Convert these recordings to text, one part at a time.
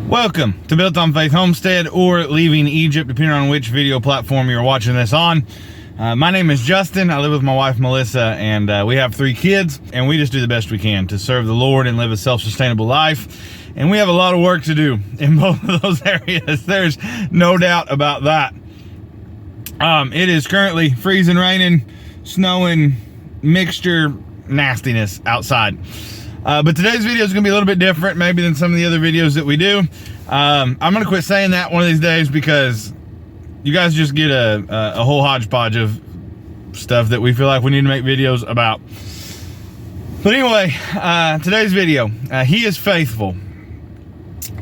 Welcome to Built on Faith Homestead, or Leaving Egypt, depending on which video platform you're watching this on. My name is Justin. I live with my wife Melissa, and we have 3 kids, and we just do the best we can to serve the Lord and live a self-sustainable life. And we have a lot of work to do in both of those areas. There's no doubt about that. It is currently freezing, raining, snowing, mixture nastiness outside. But today's video is going to be a little bit different maybe than some of the other videos that we do. I'm going to quit saying that one of these days because you guys just get a whole hodgepodge of stuff that we feel like we need to make videos about. But anyway, today's video, He is Faithful.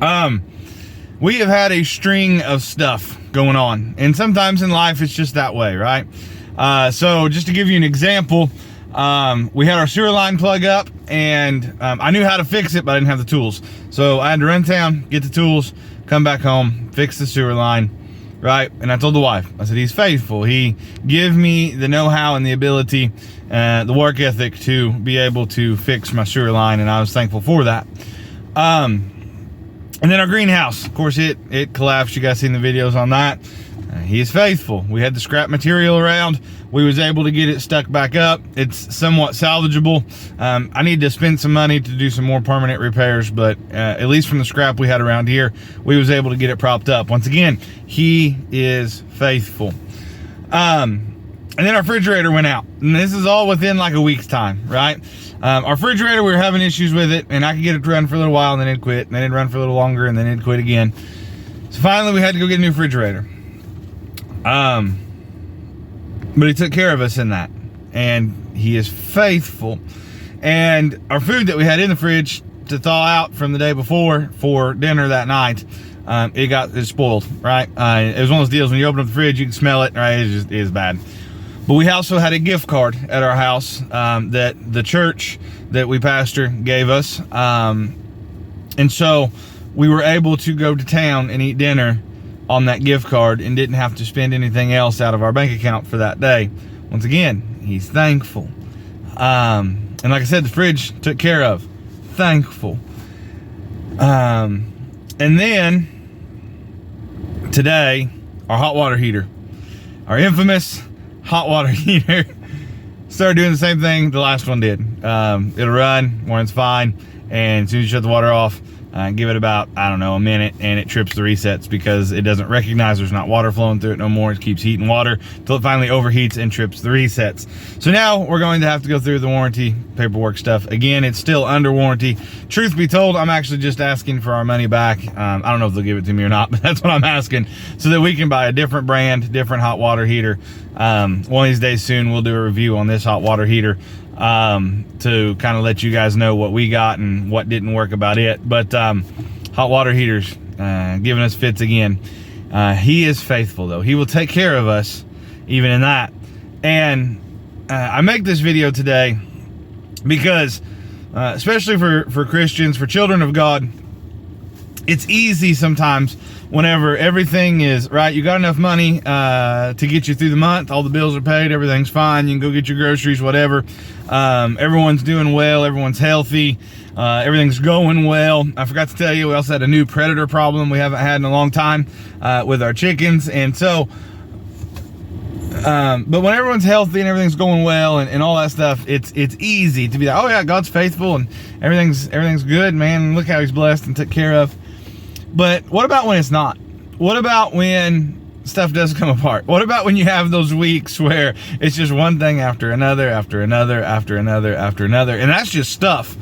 We have had a string of stuff going on, and sometimes in life it's just that way, right? So just to give you an example, we had our sewer line plug up, and I knew how to fix it, but I didn't have the tools. So I had to run town, get the tools, come back home, fix the sewer line, right? And I told the wife, I said, He's faithful. He gave me the know-how and the ability, the work ethic to be able to fix my sewer line, and I was thankful for that. And then our greenhouse, of course, it collapsed. You guys seen the videos on that. He is faithful. We had the scrap material around. We was able to get it stuck back up. It's somewhat salvageable. I need to spend some money to do some more permanent repairs, but at least from the scrap we had around here, we was able to get it propped up. Once again, He is faithful. And then our refrigerator went out, and this is all within like a week's time, right? Our refrigerator, we were having issues with it, and I could get it to run for a little while, and then it'd quit, and then it'd run for a little longer, and then it'd quit again. So finally, we had to go get a new refrigerator. But He took care of us in that, and He is faithful. And our food that we had in the fridge to thaw out from the day before for dinner that night, it spoiled, right? It was one of those deals when you open up the fridge, you can smell it, right? It is bad. But we also had a gift card at our house that the church that we pastor gave us. And so we were able to go to town and eat dinner on that gift card and didn't have to spend anything else out of our bank account for that day. Once again, He's thankful. And like I said, the fridge took care of. Thankful. And then today, our hot water heater, our infamous hot water heater, started doing the same thing the last one did. It'll run, runs fine, and as soon as you shut the water off, give it about, I don't know, a minute, and it trips the resets because it doesn't recognize there's not water flowing through it no more. It keeps heating water until it finally overheats and trips the resets. So now we're going to have to go through the warranty paperwork stuff. Again, it's still under warranty. Truth be told, I'm actually just asking for our money back. I don't know if they'll give it to me or not, but that's what I'm asking, so that we can buy a different brand, different hot water heater. One of these days soon, we'll do a review on this hot water heater, to kind of let you guys know what we got and what didn't work about it. But hot water heaters giving us fits again. He is faithful, though. He will take care of us even in that. And I make this video today because especially for Christians, for children of God, it's easy sometimes whenever everything is right. You got enough money to get you through the month. All the bills are paid. Everything's fine. You can go get your groceries, whatever. Everyone's doing well. Everyone's healthy. Everything's going well. I forgot to tell you, we also had a new predator problem we haven't had in a long time with our chickens. And so, but when everyone's healthy and everything's going well and all that stuff, it's easy to be like, oh yeah, God's faithful and everything's good, man. Look how He's blessed and took care of. But what about when it's not? What about when stuff does come apart? What about when you have those weeks where it's just one thing after another, after another, after another, after another, and that's just stuff?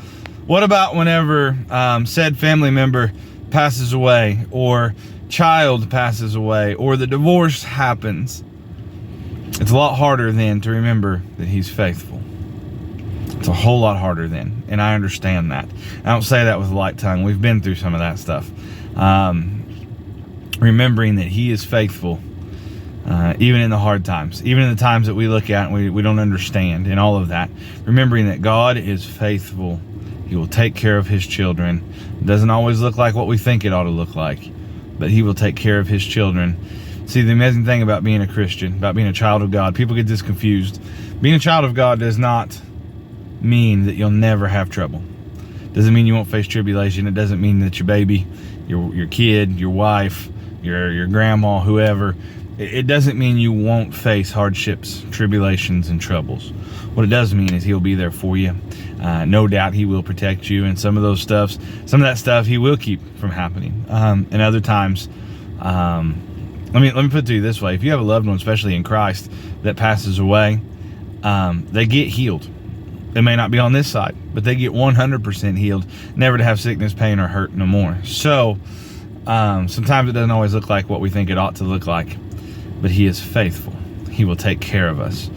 What about whenever said family member passes away, or child passes away, or the divorce happens? It's a lot harder then to remember that He's faithful. It's a whole lot harder then, and I understand that. I don't say that with a light tongue. We've been through some of that stuff. Remembering that He is faithful, even in the hard times, even in the times that we look at and we don't understand, and all of that. Remembering that God is faithful. He will take care of His children. It doesn't always look like what we think it ought to look like, but He will take care of His children. See, the amazing thing about being a Christian, about being a child of God, people get this confused. Being a child of God does not mean that you'll never have trouble. Doesn't mean you won't face tribulation. It doesn't mean that your baby, your kid, your wife, your grandma, whoever, it doesn't mean you won't face hardships, tribulations, and troubles. What it does mean is he'll be there for you. No doubt he will protect you, and some of that stuff he will keep from happening. And other times, let me put it to you this way: if you have a loved one, especially in Christ, that passes away, they get healed. They may not be on this side, but they get 100% healed, never to have sickness, pain, or hurt no more. So sometimes it doesn't always look like what we think it ought to look like, but he is faithful. He will take care of us.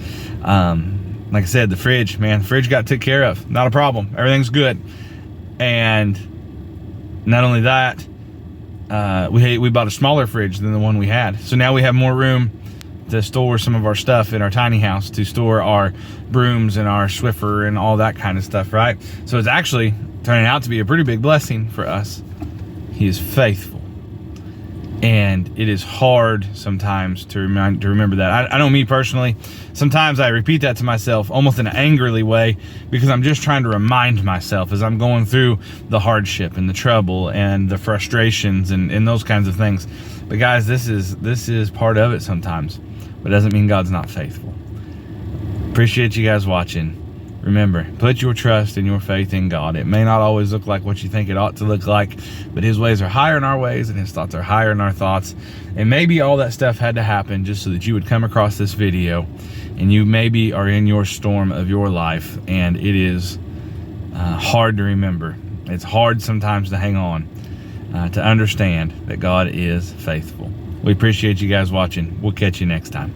Like I said, the fridge got took care of. Not a problem. Everything's good. And not only that, we bought a smaller fridge than the one we had. So now we have more room to store some of our stuff in our tiny house, to store our brooms and our Swiffer and all that kind of stuff, right? So it's actually turning out to be a pretty big blessing for us. He is faithful. And it is hard sometimes to remember that. I know me personally, sometimes I repeat that to myself almost in an angrily way, because I'm just trying to remind myself as I'm going through the hardship and the trouble and the frustrations and those kinds of things. But guys, this is part of it sometimes, but it doesn't mean God's not faithful. Appreciate you guys watching. Remember, put your trust and your faith in God. It may not always look like what you think it ought to look like, but his ways are higher than our ways, and his thoughts are higher than our thoughts. And maybe all that stuff had to happen just so that you would come across this video, and you maybe are in your storm of your life, and it is hard to remember. It's hard sometimes to hang on, to understand that God is faithful. We appreciate you guys watching. We'll catch you next time.